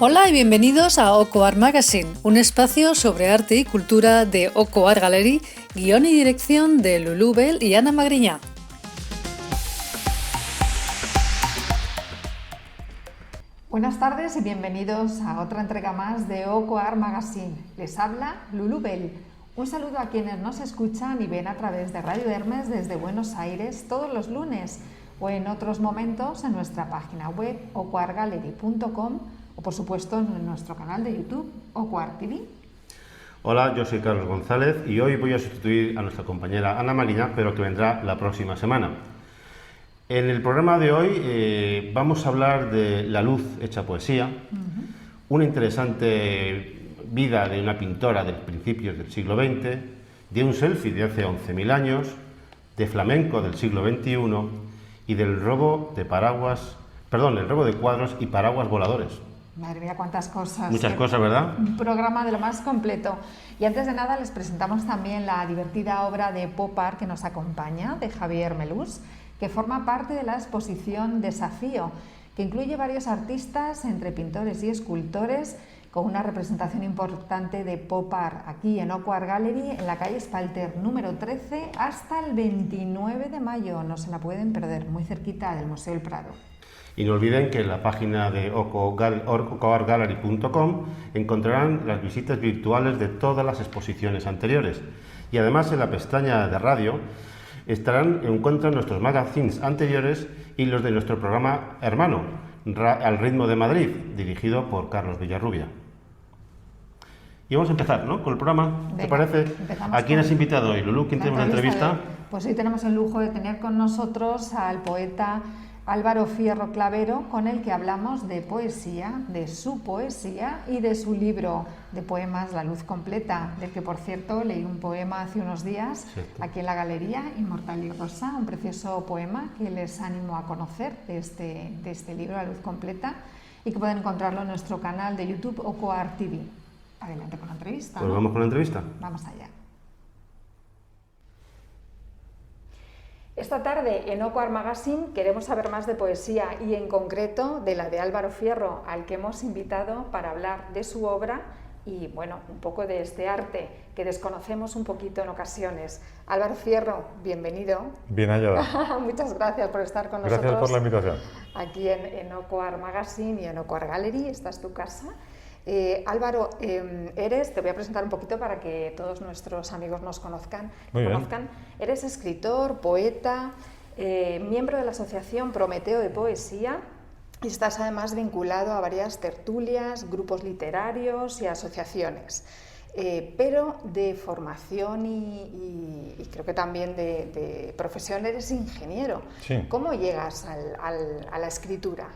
Hola y bienvenidos a Oko Art Magazine, un espacio sobre arte y cultura de Oko Art Gallery, guión y dirección de Lulú Bell y Ana Magriñá. Buenas tardes y bienvenidos a otra entrega más de Oko Art Magazine. Les habla Lulú Bell. Un saludo a quienes nos escuchan y ven a través de Radio Hermes desde Buenos Aires todos los lunes o en otros momentos en nuestra página web okoartgallery.com o por supuesto en nuestro canal de YouTube Oko Art TV. Hola, yo soy Carlos González y hoy voy a sustituir a nuestra compañera Ana Magriñá, pero que vendrá la próxima semana. En el programa de hoy vamos a hablar de la luz hecha poesía, una interesante vida de una pintora de principios del siglo XX, de un selfie de hace 11.000 años, de flamenco del siglo XXI y del robo de cuadros y paraguas voladores. Madre mía, cuántas cosas. Muchas cosas, ¿verdad? Un programa de lo más completo. Y antes de nada les presentamos también la divertida obra de pop art que nos acompaña, de Javier Melús, que forma parte de la exposición Desafío, que incluye varios artistas, entre pintores y escultores, con una representación importante de pop art aquí en Oko Art Gallery, en la calle Spalter número 13, hasta el 29 de mayo. No se la pueden perder, muy cerquita del Museo del Prado. Y no olviden que en la página de okoartgallery.com encontrarán las visitas virtuales de todas las exposiciones anteriores. Y además en la pestaña de radio encuentran nuestros magazines anteriores y los de nuestro programa hermano, Al ritmo de Madrid, dirigido por Carlos Villarrubia. Y vamos a empezar, ¿no?, con el programa. ¿Te parece? ¿A quién has invitado hoy, Lulú? ¿Quién tenemos en la entrevista? Pues hoy tenemos el lujo de tener con nosotros al poeta Álvaro Fierro Clavero, con el que hablamos de poesía, de su poesía y de su libro de poemas La luz completa, del que, por cierto, leí un poema hace unos días aquí en la galería, Inmortal y Rosa, un precioso poema que les animo a conocer de este libro, La luz completa, y que pueden encontrarlo en nuestro canal de YouTube, Oko Art TV. Adelante con la entrevista. Pues vamos con la entrevista. Vamos allá. Esta tarde en Oko Art Magazine queremos saber más de poesía y en concreto de la de Álvaro Fierro, al que hemos invitado para hablar de su obra y, bueno, un poco de este arte que desconocemos un poquito en ocasiones. Álvaro Fierro, bienvenido. Bien hallada. Muchas gracias por estar con nosotros. Gracias por la invitación. Aquí en Oko Art Magazine y en Oko Art Gallery, esta es tu casa. Álvaro, te voy a presentar un poquito para que todos nuestros amigos nos conozcan. Eres escritor, poeta, miembro de la Asociación Prometeo de Poesía y estás además vinculado a varias tertulias, grupos literarios y asociaciones. Pero de formación y creo que también de profesión eres ingeniero. Sí. ¿Cómo llegas a la escritura?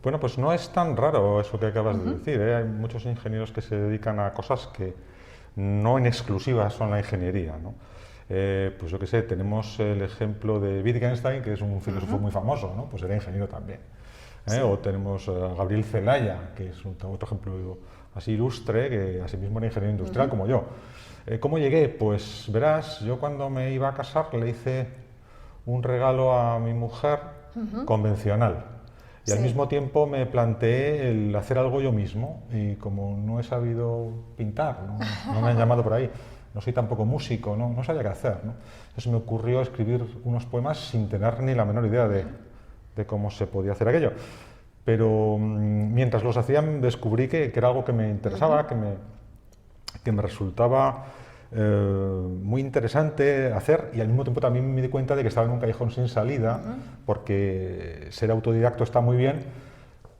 Bueno, pues no es tan raro eso que acabas de decir, ¿eh? Hay muchos ingenieros que se dedican a cosas que no en exclusiva son la ingeniería, ¿no? Pues yo qué sé, tenemos el ejemplo de Wittgenstein, que es un filósofo muy famoso, ¿no? Pues era ingeniero también. Sí. O tenemos a Gabriel Celaya, que es otro ejemplo así ilustre, que asimismo era ingeniero industrial como yo. ¿Cómo llegué? Pues verás, yo cuando me iba a casar le hice un regalo a mi mujer convencional. Y al mismo tiempo me planteé el hacer algo yo mismo, y como no he sabido pintar, no me han llamado por ahí, no soy tampoco músico, no sabía qué hacer, ¿no? Entonces me ocurrió escribir unos poemas sin tener ni la menor idea de cómo se podía hacer aquello. Pero mientras los hacía descubrí que era algo que me interesaba, que me resultaba muy interesante hacer, y al mismo tiempo también me di cuenta de que estaba en un callejón sin salida, porque ser autodidacto está muy bien,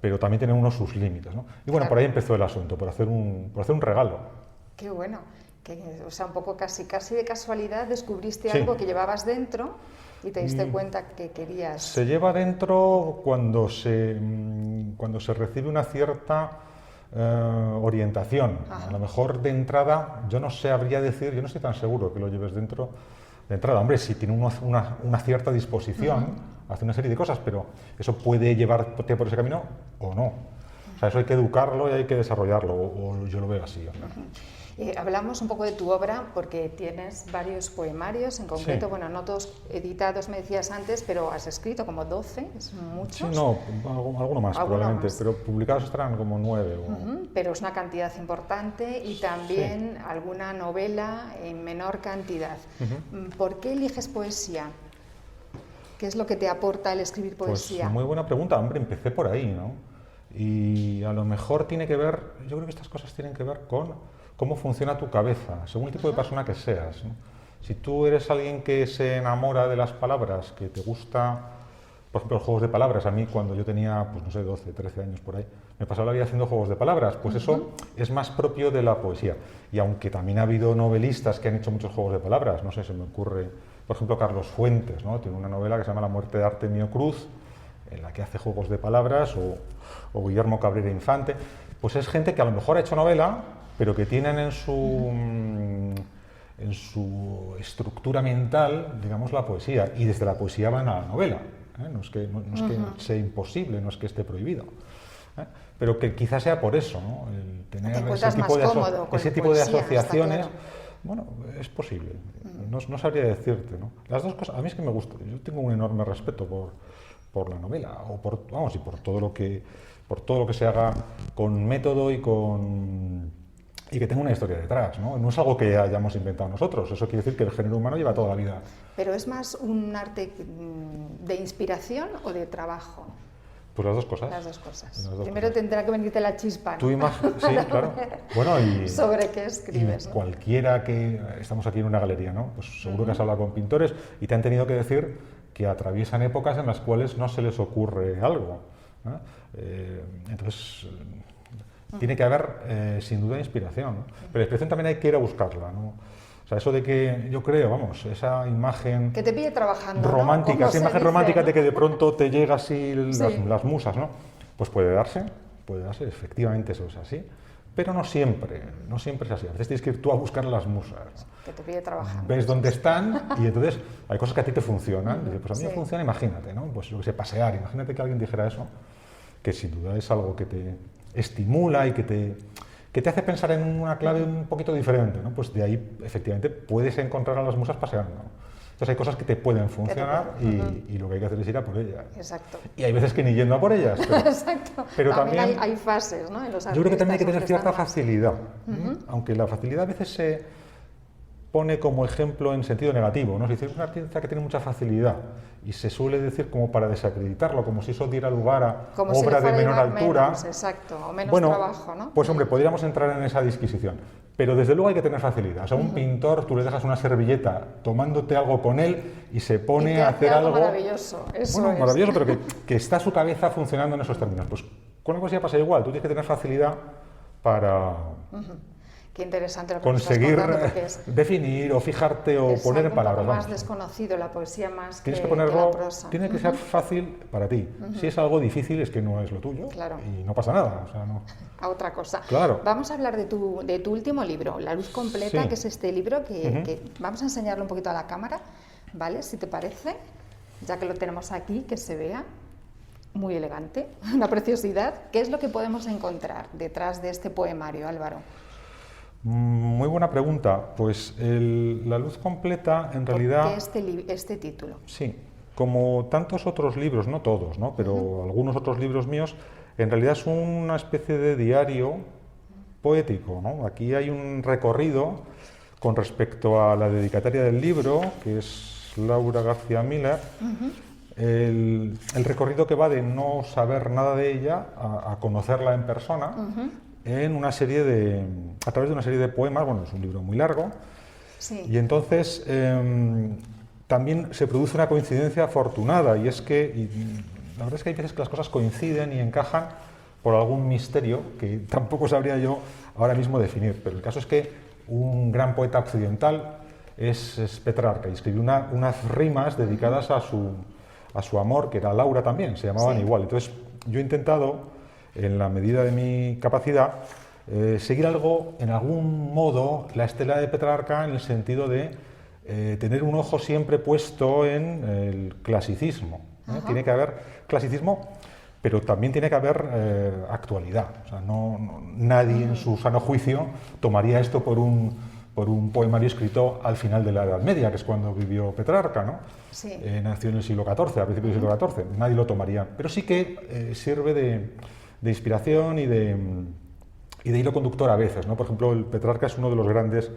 pero también tiene uno sus límites, ¿no? Y bueno, por ahí empezó el asunto, por hacer un regalo. Qué bueno, o sea, un poco casi de casualidad descubriste algo que llevabas dentro y te diste cuenta que querías. Se lleva dentro cuando se recibe una cierta orientación. A lo mejor de entrada, yo no sabría decir, yo no estoy tan seguro que lo lleves dentro de entrada. Hombre, si tiene una cierta disposición, hace una serie de cosas, pero eso puede llevarte por ese camino o no. O sea, eso hay que educarlo y hay que desarrollarlo, o yo lo veo así. Hablamos un poco de tu obra porque tienes varios poemarios, en concreto, Sí. bueno, no todos editados, me decías antes, pero has escrito como 12, es muchos. Sí, no, alguno más probablemente, más. pero publicados estarán como 9. Pero es una cantidad importante y también alguna novela en menor cantidad. ¿Por qué eliges poesía? ¿Qué es lo que te aporta el escribir poesía? Pues muy buena pregunta, hombre, empecé por ahí, ¿no? Y a lo mejor tiene que ver, yo creo que estas cosas tienen que ver con cómo funciona tu cabeza, según el tipo de persona que seas, ¿no? Si tú eres alguien que se enamora de las palabras, que te gusta, por ejemplo, los juegos de palabras, a mí cuando yo tenía, pues no sé, 12, 13 años por ahí, me pasaba la vida haciendo juegos de palabras, pues eso es más propio de la poesía. Y aunque también ha habido novelistas que han hecho muchos juegos de palabras, no sé, se me ocurre, por ejemplo, Carlos Fuentes, ¿no? Tiene una novela que se llama La muerte de Artemio Cruz, en la que hace juegos de palabras, o Guillermo Cabrera Infante, pues es gente que a lo mejor ha hecho novela, pero que tienen en su estructura mental, digamos, la poesía, y desde la poesía van a la novela. No es que sea imposible, no es que esté prohibido, pero que quizás sea por eso, ¿no? El tener ese tipo de asociaciones, bueno, es posible, no sabría decirte, ¿no? Las dos cosas, a mí es que me gusta, yo tengo un enorme respeto por la novela, o por todo lo que se haga con método y que tenga una historia detrás, ¿no? No es algo que hayamos inventado nosotros, eso quiere decir que el género humano lleva toda la vida. ¿Pero es más un arte de inspiración o de trabajo? Pues las dos cosas. Las dos cosas. Primero tendrá que venirte la chispa, ¿no? Sí, claro. Bueno, ¿sobre qué escribes? Y cualquiera que... Estamos aquí en una galería, ¿no? Pues seguro que has hablado con pintores y te han tenido que decir que atraviesan épocas en las cuales no se les ocurre algo, ¿no? Entonces... Tiene que haber, sin duda, inspiración, ¿no? Pero la inspiración también hay que ir a buscarla, ¿no? O sea, eso de que, yo creo, vamos, esa imagen... Que te pille trabajando, romántica, ¿no? esa imagen romántica, ¿no? de que de pronto te llega así las musas, ¿no? Pues puede darse, efectivamente eso es así, pero no siempre es así. A veces tienes que ir tú a buscar las musas. Que te pille trabajando. Ves dónde están y entonces hay cosas que a ti te funcionan. Dices, pues a mí me funciona, imagínate, ¿no? Pues yo que sé, pasear, imagínate que alguien dijera eso, que sin duda es algo que te estimula y que te hace pensar en una clave un poquito diferente, ¿no? Pues de ahí, efectivamente, puedes encontrar a las musas paseando, ¿no? Entonces hay cosas que te pueden funcionar y lo que hay que hacer es ir a por ellas. Exacto. Y hay veces que ni yendo a por ellas. Pero, exacto. Pero también hay fases, ¿no? En los artistas, yo creo que también hay que tener cierta facilidad, aunque la facilidad a veces se pone como ejemplo en sentido negativo, ¿no? Si dices un artista que tiene mucha facilidad y se suele decir como para desacreditarlo, como si eso diera lugar a como obra si de menor altura. Menos, exacto, o menos bueno, trabajo, ¿no? Pues hombre, podríamos entrar en esa disquisición, pero desde luego hay que tener facilidad. O sea, un pintor, tú le dejas una servilleta tomándote algo con él y se pone a hacer algo maravilloso. Eso bueno, maravilloso, pero que está su cabeza funcionando en esos términos. Pues con la poesía pasa igual, tú tienes que tener facilidad para... Qué interesante lo que conseguir me estás contando, es definir o fijarte o poner en palabras. Es más desconocido la poesía más tienes que ponerlo, la prosa. Tiene que ser fácil para ti. Si es algo difícil es que no es lo tuyo, claro. Y no pasa nada. O sea, no. A otra cosa. Claro. Vamos a hablar de tu último libro, La luz completa, que es este libro que vamos a enseñarlo un poquito a la cámara, ¿vale? Si te parece, ya que lo tenemos aquí, que se vea. Muy elegante, una preciosidad. ¿Qué es lo que podemos encontrar detrás de este poemario, Álvaro? Muy buena pregunta. Pues La luz completa, en realidad... ¿Por qué este título? Sí, como tantos otros libros, no todos, ¿no? Pero algunos otros libros míos, en realidad es una especie de diario poético, ¿no? Aquí hay un recorrido con respecto a la dedicataria del libro, que es Laura García Miller. El recorrido que va de no saber nada de ella a conocerla en persona, en una serie a través de una serie de poemas. Bueno, es un libro muy largo, sí. Y entonces también se produce una coincidencia afortunada, y es que la verdad es que hay veces que las cosas coinciden y encajan por algún misterio que tampoco sabría yo ahora mismo definir, pero el caso es que un gran poeta occidental es Petrarca, y escribió unas rimas dedicadas a su amor, que era Laura también, se llamaban igual. Entonces yo he intentado, en la medida de mi capacidad, seguir en algún modo, la estela de Petrarca, en el sentido de tener un ojo siempre puesto en el clasicismo. Tiene que haber clasicismo, pero también tiene que haber actualidad. O sea, nadie en su sano juicio tomaría esto por un poemario escrito al final de la Edad Media, que es cuando vivió Petrarca, ¿no? Sí. Nació en el siglo XIV, a principios del siglo XIV. Nadie lo tomaría, pero sí que sirve de inspiración y de hilo conductor a veces, ¿no? Por ejemplo, el Petrarca es uno de los grandes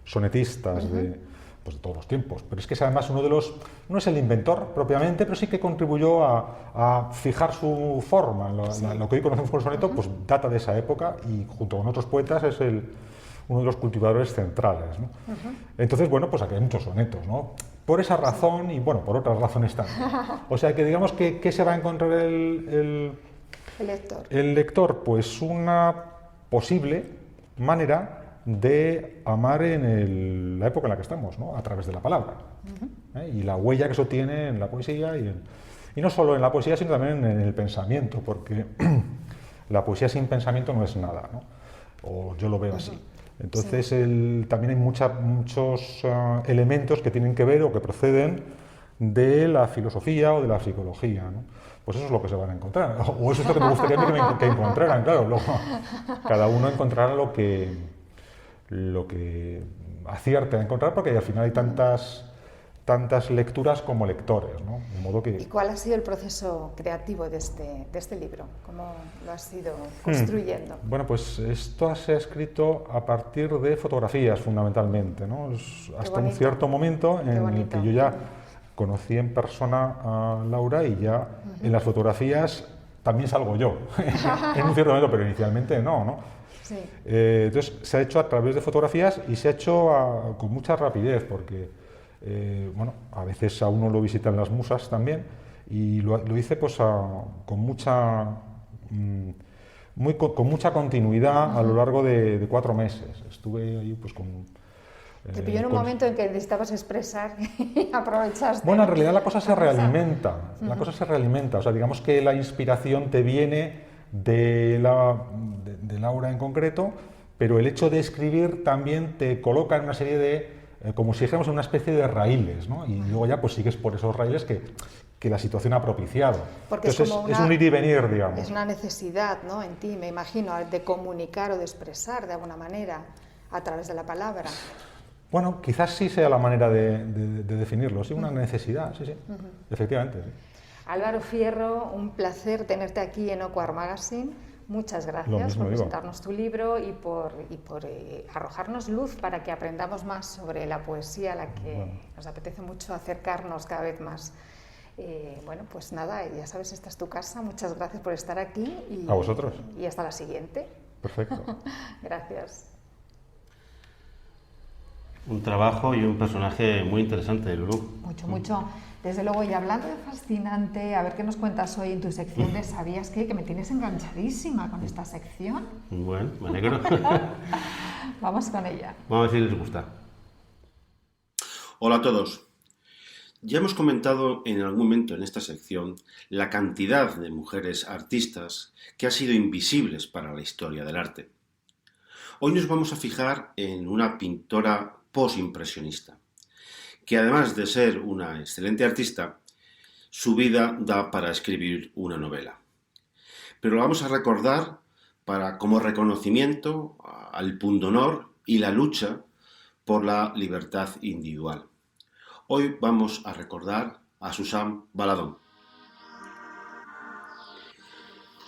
sonetistas de todos los tiempos, pero es que es además uno de los, no es el inventor propiamente, pero sí que contribuyó a fijar su forma. Lo que hoy conocemos como soneto, pues data de esa época y junto con otros poetas es uno de los cultivadores centrales, ¿no? Entonces, bueno, pues aquí hay muchos sonetos, ¿no? Por esa razón y, bueno, por otras razones también. O sea, que digamos que ¿qué se va a encontrar el lector? El lector, pues una posible manera de amar en la época en la que estamos, ¿no? A través de la palabra. Y la huella que eso tiene en la poesía y no solo en la poesía, sino también en el pensamiento, porque la poesía sin pensamiento no es nada, ¿no? O yo lo veo así. Entonces también hay muchos elementos que tienen que ver o que proceden de la filosofía o de la psicología, ¿no? Pues eso es lo que se van a encontrar, o eso es lo que me gustaría a mí que encontraran, claro. Luego, cada uno encontrará lo que acierte a encontrar, porque al final hay tantas lecturas como lectores, ¿no? De modo que... ¿Y cuál ha sido el proceso creativo de este libro? ¿Cómo lo has ido construyendo? Bueno, pues esto se ha escrito a partir de fotografías, fundamentalmente, ¿no? Hasta un cierto momento en el que yo ya conocí en persona a Laura y ya en las fotografías también salgo yo, en un cierto momento, pero inicialmente no. Sí. Entonces se ha hecho a través de fotografías y se ha hecho con mucha rapidez, porque bueno, a veces a uno lo visitan las musas también, y lo hice pues con mucha continuidad a lo largo de 4 meses. Estuve ahí pues con... Te pilló en un momento en que necesitabas expresar y aprovechaste. Bueno, en realidad la cosa se realimenta, o sea, digamos que la inspiración te viene de Laura en concreto, pero el hecho de escribir también te coloca en una serie de, como si dijéramos, en una especie de raíles, ¿no? Y luego ya pues sigues por esos raíles que la situación ha propiciado. Porque entonces es un ir y venir, digamos. Es una necesidad, ¿no?, en ti, me imagino, de comunicar o de expresar de alguna manera a través de la palabra. Bueno, quizás sí sea la manera de definirlo, sí, una necesidad, sí, efectivamente. Sí. Álvaro Fierro, un placer tenerte aquí en Oco Art Magazine. Muchas gracias por presentarnos tu libro y por arrojarnos luz para que aprendamos más sobre la poesía a la que nos apetece mucho acercarnos cada vez más. Bueno, pues nada, ya sabes, esta es tu casa. Muchas gracias por estar aquí. A vosotros. Y hasta la siguiente. Perfecto. Gracias. Un trabajo y un personaje muy interesante, Lulú. Mucho. Desde luego, y hablando de fascinante, a ver qué nos cuentas hoy en tu sección de ¿Sabías qué? Que me tienes enganchadísima con esta sección. Bueno, me alegro. Vamos con ella. Vamos a ver si les gusta. Hola a todos. Ya hemos comentado en algún momento en esta sección la cantidad de mujeres artistas que han sido invisibles para la historia del arte. Hoy nos vamos a fijar en una pintora posimpresionista, que además de ser una excelente artista, su vida da para escribir una novela. Pero la vamos a recordar como reconocimiento al pundonor y la lucha por la libertad individual. Hoy vamos a recordar a Suzanne Valadon.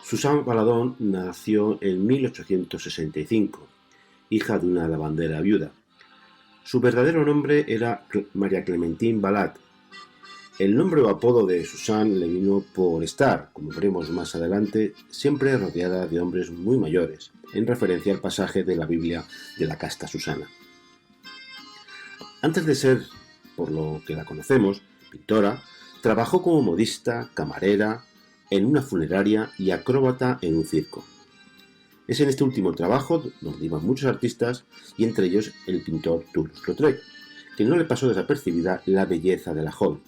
Suzanne Valadon nació en 1865, hija de una lavandera viuda. Su verdadero nombre era María Clementine Valade. El nombre o apodo de Suzanne le vino por estar, como veremos más adelante, siempre rodeada de hombres muy mayores, en referencia al pasaje de la Biblia de la casta Susana. Antes de ser, por lo que la conocemos, pintora, trabajó como modista, camarera, en una funeraria y acróbata en un circo. Es en este último trabajo donde iban muchos artistas y entre ellos el pintor Toulouse-Lautrec, que no le pasó desapercibida la belleza de la joven.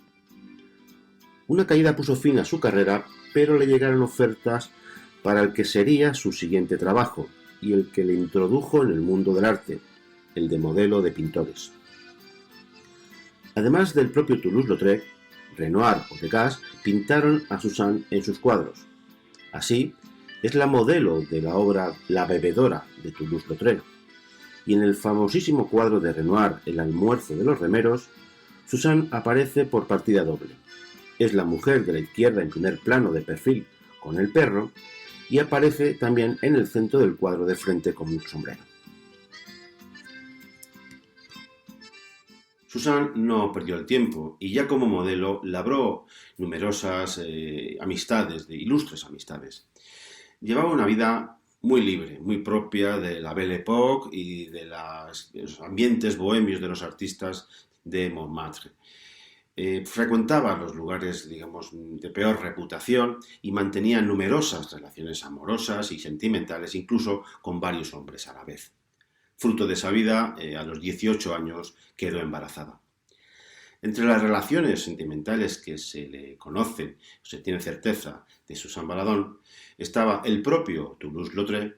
Una caída puso fin a su carrera, pero le llegaron ofertas para el que sería su siguiente trabajo y el que le introdujo en el mundo del arte, el de modelo de pintores. Además del propio Toulouse-Lautrec, Renoir o Degas pintaron a Suzanne en sus cuadros. Así, es la modelo de la obra La bebedora de Toulouse-Lautrec, y en el famosísimo cuadro de Renoir El almuerzo de los remeros, Suzanne aparece por partida doble. Es la mujer de la izquierda en primer plano de perfil con el perro y aparece también en el centro del cuadro de frente con un sombrero. Suzanne no perdió el tiempo y ya como modelo labró numerosas amistades, de ilustres amistades. Llevaba una vida muy libre, muy propia de la Belle Époque y de los ambientes bohemios de los artistas de Montmartre. Frecuentaba los lugares, digamos, de peor reputación y mantenía numerosas relaciones amorosas y sentimentales, incluso con varios hombres a la vez. Fruto de esa vida, a los 18 años quedó embarazada. Entre las relaciones sentimentales que se le conocen, se tiene certeza, de Suzanne Valadon, estaba el propio Toulouse-Lautrec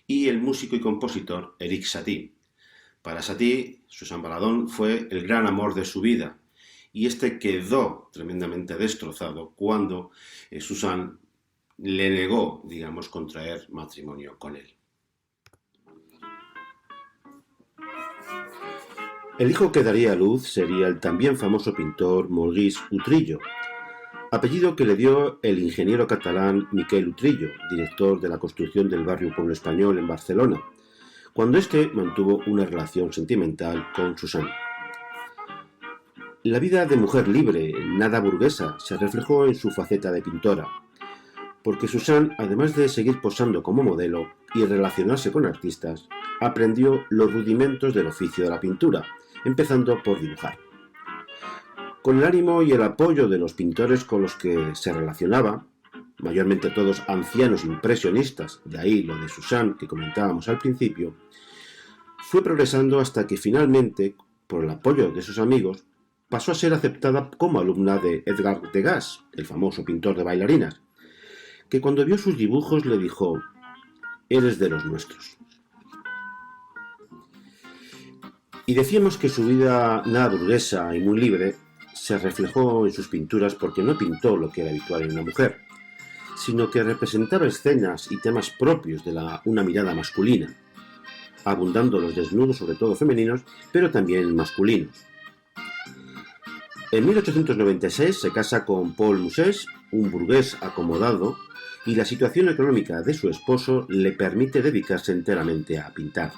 y el músico y compositor Erik Satie. Para Satie, Suzanne Valadon fue el gran amor de su vida, y este quedó tremendamente destrozado cuando Suzanne le negó, digamos, contraer matrimonio con él. El hijo que daría a luz sería el también famoso pintor Maurice Utrillo, apellido que le dio el ingeniero catalán Miquel Utrillo, director de la construcción del barrio Pueblo Español en Barcelona, cuando éste mantuvo una relación sentimental con Suzanne. La vida de mujer libre, nada burguesa, se reflejó en su faceta de pintora, porque Suzanne, además de seguir posando como modelo y relacionarse con artistas, aprendió los rudimentos del oficio de la pintura, empezando por dibujar. Con el ánimo y el apoyo de los pintores con los que se relacionaba, mayormente todos ancianos impresionistas, de ahí lo de Suzanne que comentábamos al principio, fue progresando hasta que finalmente, por el apoyo de sus amigos, pasó a ser aceptada como alumna de Edgar Degas, el famoso pintor de bailarinas, que cuando vio sus dibujos le dijo: «Eres de los nuestros». Y decíamos que su vida nada burguesa y muy libre se reflejó en sus pinturas porque no pintó lo que era habitual en una mujer, sino que representaba escenas y temas propios de una mirada masculina, abundando los desnudos, sobre todo femeninos, pero también masculinos. En 1896 se casa con Paul Musset, un burgués acomodado, y la situación económica de su esposo le permite dedicarse enteramente a pintar.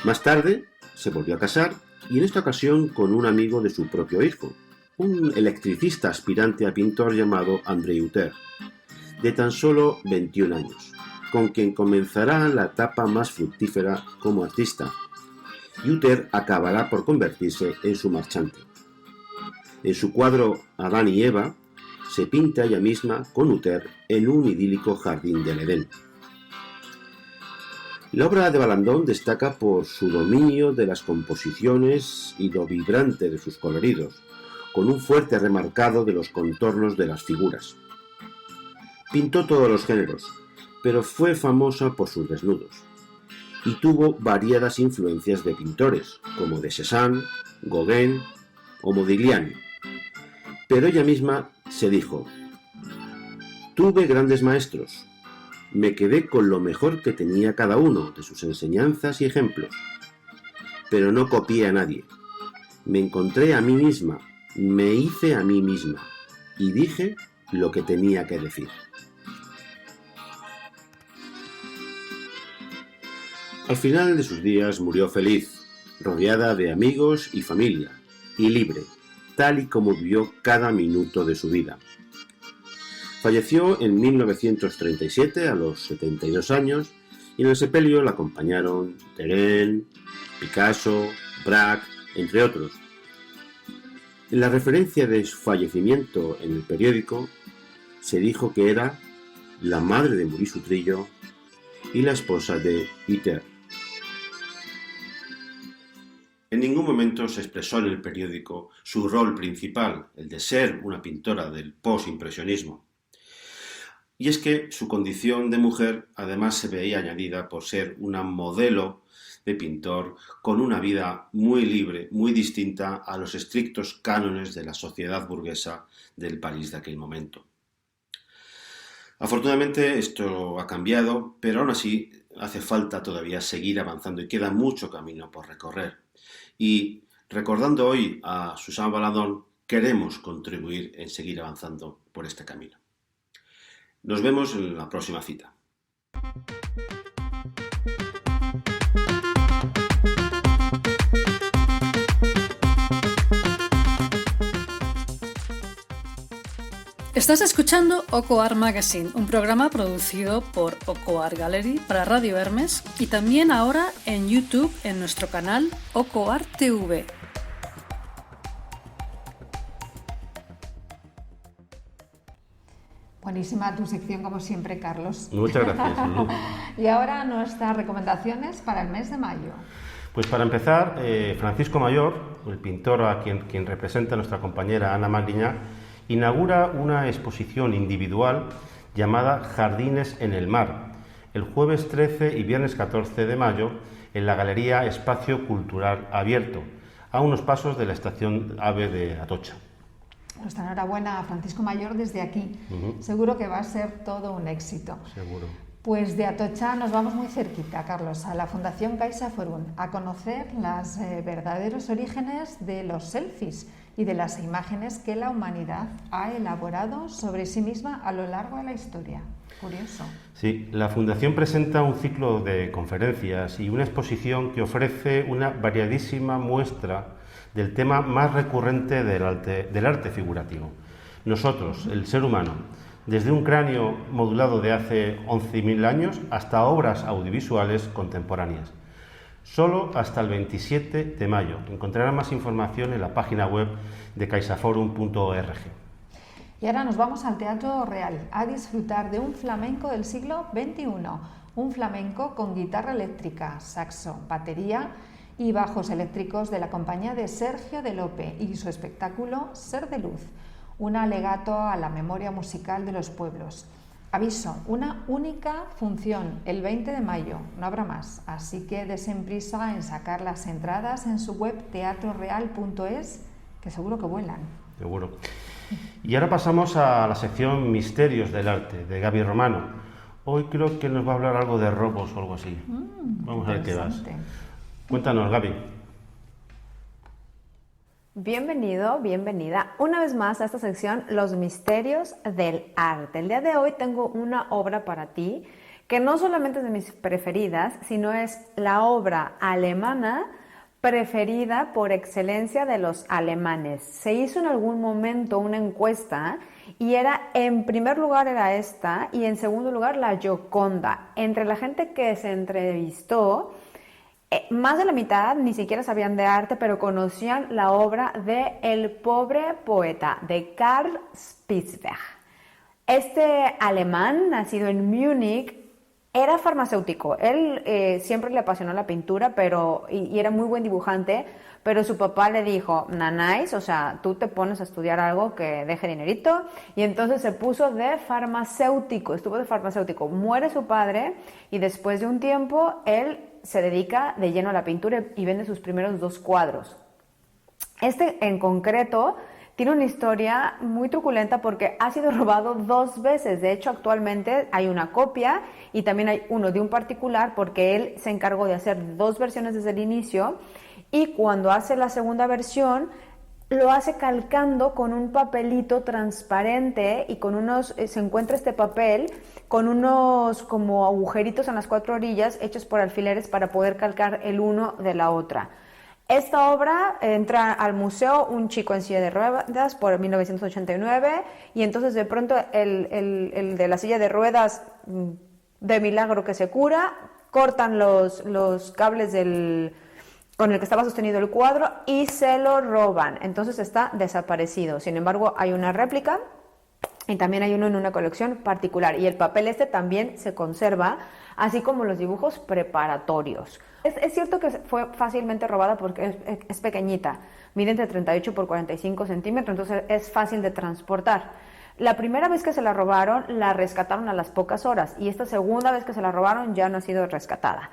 Más tarde se volvió a casar, y en esta ocasión con un amigo de su propio hijo, un electricista aspirante a pintor llamado André Uter, de tan solo 21 años, con quien comenzará la etapa más fructífera como artista, y Uter acabará por convertirse en su marchante. En su cuadro Adán y Eva se pinta ella misma con Uter en un idílico jardín del Edén. La obra de Valadon destaca por su dominio de las composiciones y lo vibrante de sus coloridos, con un fuerte remarcado de los contornos de las figuras. Pintó todos los géneros, pero fue famosa por sus desnudos, y tuvo variadas influencias de pintores, como de Cézanne, Gauguin o Modigliani. Pero ella misma se dijo: «Tuve grandes maestros, me quedé con lo mejor que tenía cada uno de sus enseñanzas y ejemplos, pero no copié a nadie. Me encontré a mí misma, me hice a mí misma y dije lo que tenía que decir». Al final de sus días murió feliz, rodeada de amigos y familia, y libre, tal y como vivió cada minuto de su vida. Falleció en 1937 a los 72 años y en el sepelio la acompañaron Derain, Picasso, Braque, entre otros. En la referencia de su fallecimiento en el periódico se dijo que era la madre de Maurice Utrillo y la esposa de Uter. En ningún momento se expresó en el periódico su rol principal, el de ser una pintora del postimpresionismo. Y es que su condición de mujer además se veía añadida por ser una modelo de pintor con una vida muy libre, muy distinta a los estrictos cánones de la sociedad burguesa del París de aquel momento. Afortunadamente esto ha cambiado, pero aún así hace falta todavía seguir avanzando y queda mucho camino por recorrer. Y recordando hoy a Susana Baladón, queremos contribuir en seguir avanzando por este camino. Nos vemos en la próxima cita. Estás escuchando Oko Art Magazine, un programa producido por Oko Art Gallery para Radio Hermes y también ahora en YouTube en nuestro canal Oko Art TV. Buenísima tu sección, como siempre, Carlos. Muchas gracias, Lulu. Y ahora nuestras recomendaciones para el mes de mayo. Pues para empezar, Francisco Mayor, el pintor a quien representa nuestra compañera Ana Magriñá, inaugura una exposición individual llamada Jardines en el Mar, el jueves 13 y viernes 14 de mayo en la Galería Espacio Cultural Abierto, a unos pasos de la estación AVE de Atocha. Nuestra enhorabuena a Francisco Mayor desde aquí. Seguro que va a ser todo un éxito. Seguro. Pues de Atocha nos vamos muy cerquita, Carlos, a la Fundación CaixaForum, a conocer los verdaderos orígenes de los selfies y de las imágenes que la humanidad ha elaborado sobre sí misma a lo largo de la historia. Curioso. Sí, la Fundación presenta un ciclo de conferencias y una exposición que ofrece una variadísima muestra del tema más recurrente del arte figurativo. Nosotros, el ser humano, desde un cráneo modulado de hace 11.000 años hasta obras audiovisuales contemporáneas. Solo hasta el 27 de mayo. Encontrarán más información en la página web de caixaforum.org. Y ahora nos vamos al Teatro Real a disfrutar de un flamenco del siglo XXI. Un flamenco con guitarra eléctrica, saxo, batería y bajos eléctricos de la compañía de Sergio de Lope y su espectáculo Ser de Luz, un alegato a la memoria musical de los pueblos. Aviso, una única función el 20 de mayo, no habrá más, así que desen prisa en sacar las entradas en su web teatroreal.es, que seguro que vuelan. Seguro. Y ahora pasamos a la sección Misterios del Arte, de Gaby Romano. Hoy creo que nos va a hablar algo de robos o algo así. Vamos a ver qué vas. Cuéntanos, Gaby. Bienvenido, bienvenida una vez más a esta sección Los Misterios del Arte. El día de hoy tengo una obra para ti que no solamente es de mis preferidas, sino es la obra alemana preferida por excelencia de los alemanes. Se hizo en algún momento una encuesta y en primer lugar era esta y en segundo lugar la Gioconda. Entre la gente que se entrevistó, más de la mitad ni siquiera sabían de arte, pero conocían la obra de El pobre poeta, de Karl Spitzberg. Este alemán, nacido en Múnich, era farmacéutico. Él siempre le apasionó la pintura, y era muy buen dibujante, pero su papá le dijo, nanáis, o sea, tú te pones a estudiar algo que deje dinerito, y entonces se puso de farmacéutico, estuvo de farmacéutico. Muere su padre, y después de un tiempo, él se dedica de lleno a la pintura y vende sus primeros 2 cuadros. Este en concreto tiene una historia muy truculenta porque ha sido robado 2 veces. De hecho, actualmente hay una copia y también hay uno de un particular porque él se encargó de hacer 2 versiones desde el inicio y cuando hace la segunda versión lo hace calcando con un papelito transparente y se encuentra este papel con unos como agujeritos en las 4 orillas hechos por alfileres para poder calcar el uno de la otra. Esta obra entra al museo un chico en silla de ruedas por 1989 y entonces de pronto el de la silla de ruedas de milagro que se cura, cortan los cables con el que estaba sostenido el cuadro y se lo roban. Entonces está desaparecido. Sin embargo, hay una réplica y también hay uno en una colección particular. Y el papel también se conserva, así como los dibujos preparatorios. Es cierto que fue fácilmente robada porque es pequeñita. Mide entre 38 por 45 centímetros, entonces es fácil de transportar. La primera vez que se la robaron, la rescataron a las pocas horas. Y esta segunda vez que se la robaron ya no ha sido rescatada.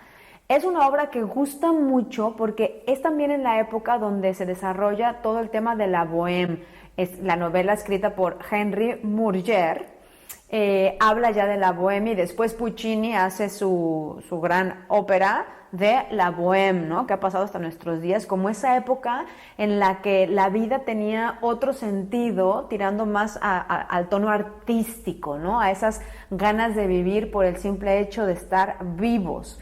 Es una obra que gusta mucho porque es también en la época donde se desarrolla todo el tema de la bohème. Es la novela escrita por Henry Murger habla ya de la bohemia y después Puccini hace su gran ópera de la bohème, ¿no? Que ha pasado hasta nuestros días, como esa época en la que la vida tenía otro sentido, tirando más al tono artístico, ¿no? A esas ganas de vivir por el simple hecho de estar vivos.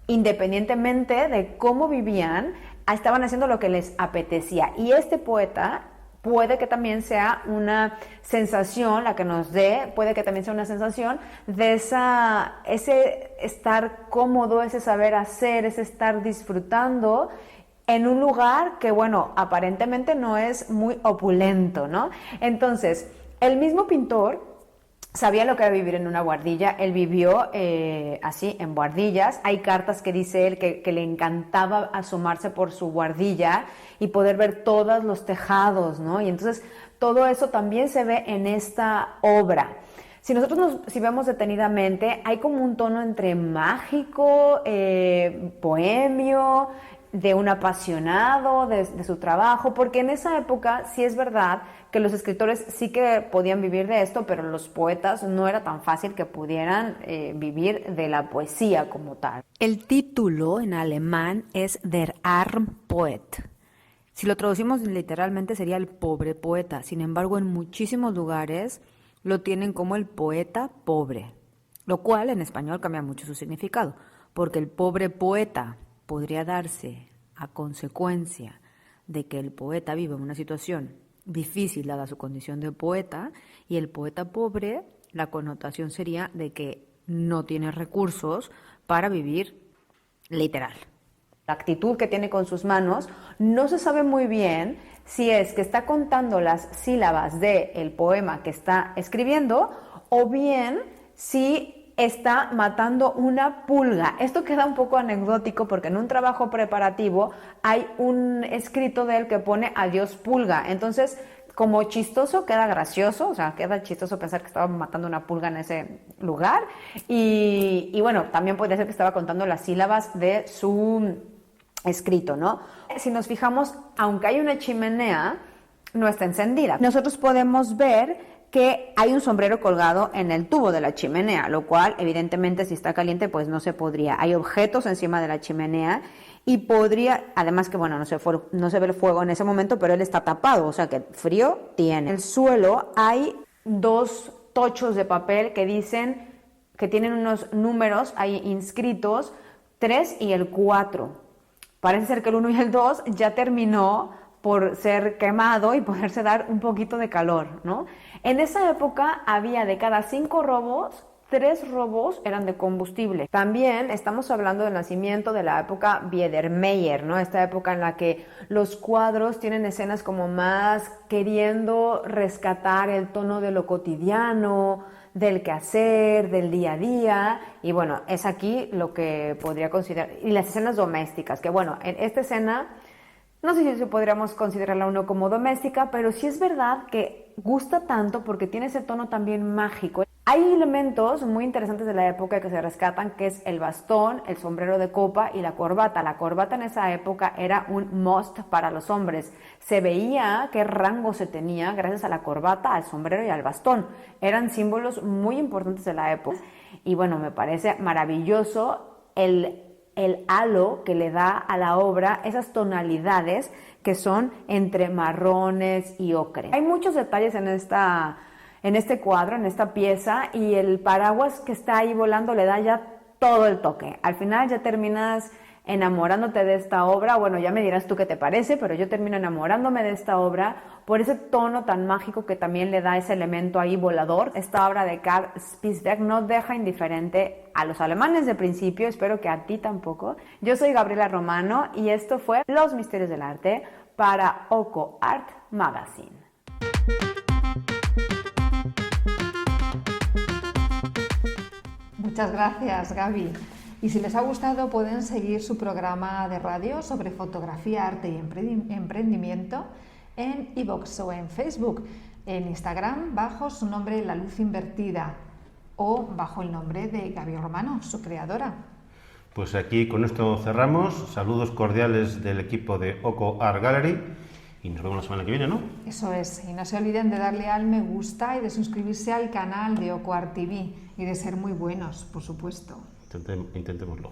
Independientemente de cómo vivían, estaban haciendo lo que les apetecía. Y este poeta puede que también sea una sensación, la que nos dé, puede que también sea una sensación de ese estar cómodo, ese saber hacer, ese estar disfrutando en un lugar que, bueno, aparentemente no es muy opulento, ¿no? Entonces, el mismo pintor sabía lo que era vivir en una buhardilla. Él vivió así, en buhardillas. Hay cartas que dice él que le encantaba asomarse por su buhardilla y poder ver todos los tejados, ¿no? Y entonces todo eso también se ve en esta obra. Si nosotros si vemos detenidamente, hay como un tono entre mágico, bohemio, de un apasionado de su trabajo, porque en esa época sí es verdad que los escritores sí que podían vivir de esto, pero los poetas no era tan fácil que pudieran vivir de la poesía como tal. El título en alemán es Der arme Poet. Si lo traducimos literalmente sería el pobre poeta. Sin embargo, en muchísimos lugares lo tienen como el poeta pobre, lo cual en español cambia mucho su significado, porque el pobre poeta podría darse a consecuencia de que el poeta vive en una situación difícil dada su condición de poeta, y el poeta pobre, la connotación sería de que no tiene recursos para vivir literal. La actitud que tiene con sus manos no se sabe muy bien si es que está contando las sílabas del poema que está escribiendo o bien si está matando una pulga. Esto queda un poco anecdótico porque en un trabajo preparativo hay un escrito de él que pone adiós pulga. Entonces, como chistoso, queda gracioso, o sea, queda chistoso pensar que estaba matando una pulga en ese lugar. Y bueno, también podría ser que estaba contando las sílabas de su escrito, ¿no? Si nos fijamos, aunque hay una chimenea, no está encendida. Nosotros podemos ver que hay un sombrero colgado en el tubo de la chimenea, lo cual evidentemente si está caliente pues no se podría. Hay objetos encima de la chimenea y podría, además que bueno, no se ve el fuego en ese momento, pero él está tapado, o sea que frío tiene. En el suelo hay 2 tochos de papel que dicen que tienen unos números ahí inscritos, 3 y el 4. Parece ser que el 1 y el 2 ya terminó por ser quemado y poderse dar un poquito de calor, ¿no? En esa época había de cada 5 robos, 3 robos eran de combustible. También estamos hablando del nacimiento de la época Biedermeier, ¿no? Esta época en la que los cuadros tienen escenas como más queriendo rescatar el tono de lo cotidiano, del quehacer, del día a día, y bueno, es aquí lo que podría considerar, y las escenas domésticas, que bueno, en esta escena no sé si podríamos considerarla uno como doméstica, pero sí es verdad que gusta tanto porque tiene ese tono también mágico. Hay elementos muy interesantes de la época que se rescatan, que es el bastón, el sombrero de copa y la corbata. La corbata en esa época era un must para los hombres. Se veía qué rango se tenía gracias a la corbata, al sombrero y al bastón. Eran símbolos muy importantes de la época. Y bueno, me parece maravilloso el halo que le da a la obra, esas tonalidades que son entre marrones y ocre. Hay muchos detalles en este cuadro, en esta pieza, y el paraguas que está ahí volando le da ya todo el toque. Al final ya terminas enamorándote de esta obra. Bueno, ya me dirás tú qué te parece, pero yo termino enamorándome de esta obra por ese tono tan mágico que también le da ese elemento ahí volador. Esta obra de Karl Spitzberg no deja indiferente a los alemanes de principio, espero que a ti tampoco. Yo soy Gabriela Romano y esto fue Los Misterios del Arte para Oko Art Magazine. Muchas gracias, Gaby. Y si les ha gustado, pueden seguir su programa de radio sobre fotografía, arte y emprendimiento en iVoox o en Facebook, en Instagram bajo su nombre La Luz Invertida o bajo el nombre de Gaby Romano, su creadora. Pues aquí con esto cerramos. Saludos cordiales del equipo de Oko Art Gallery Y nos vemos la semana que viene, ¿no? Eso es. Y no se olviden de darle al me gusta y de suscribirse al canal de OcoArt TV y de ser muy buenos, por supuesto. Intentémoslo.